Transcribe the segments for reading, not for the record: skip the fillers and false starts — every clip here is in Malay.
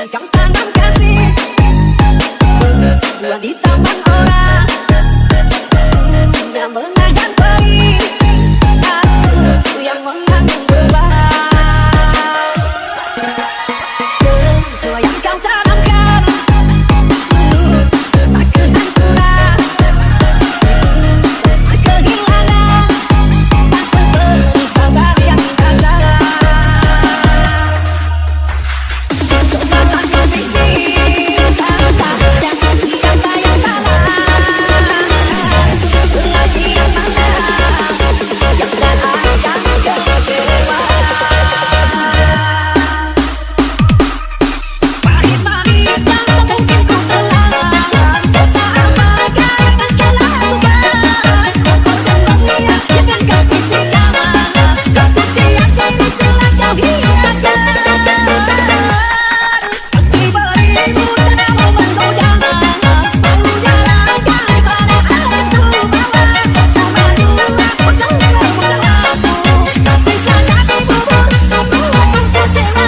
Kau tanam kasih buah di taman orang yang mengajar perih. Aku yang menanggung beban. Kecoa yang kau tanamkan tak kehancuran, tak kehilangan, tak seperti kabar yang indah. Coba kau pikirkan saja siapa yang salah, lagi yang mana yang tak akan kecewa. Manis-manis yang tak mungkin ku telan, kau tak amalkan, tak telah ku buat. Kau jangan lihat yang kau sisihkan, kau suci yang kini telah kau hinakan. Meski beribu tanamu menggoda, malu jalankan pada alam tubawa. Cuma dua putih aku, kasihkan hati bubur, semua pun kecewa.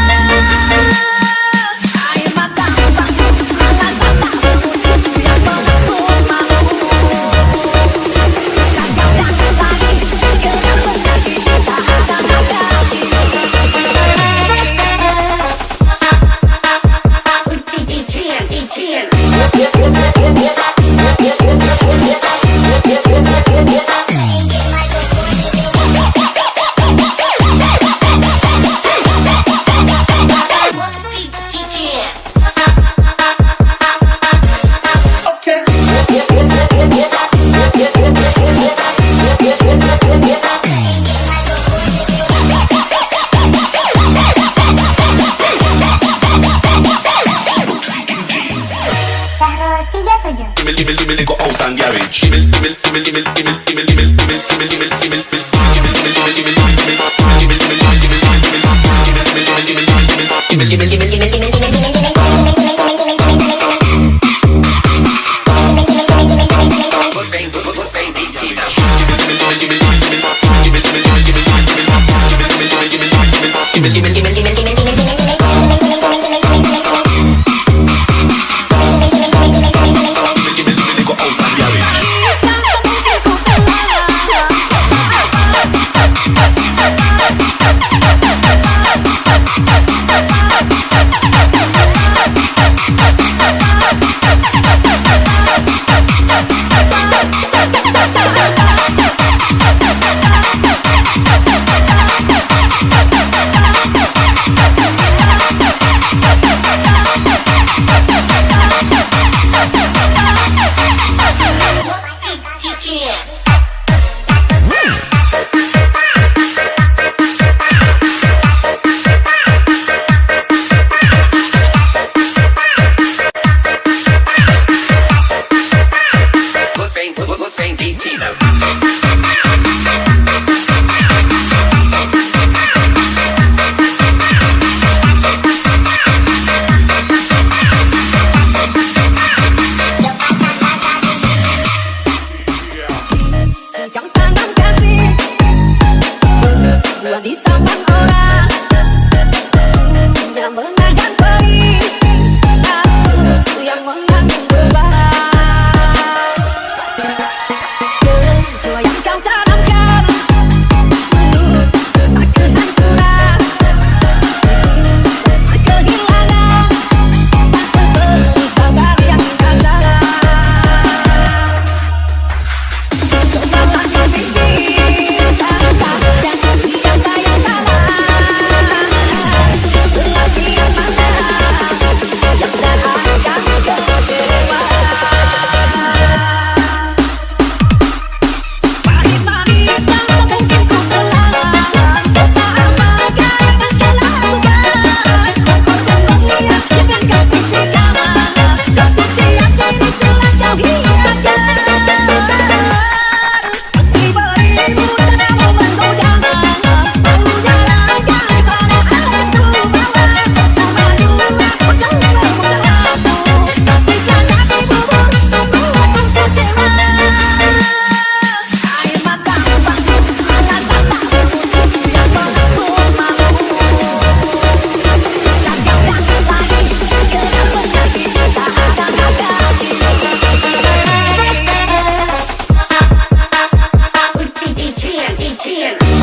Air mata batu, alasan tak berwujud yang membuatku malu. Gagal dan lagi, kena menyakiti tak ada hati. Syahrul 37. Gimme little house and garage. DJ.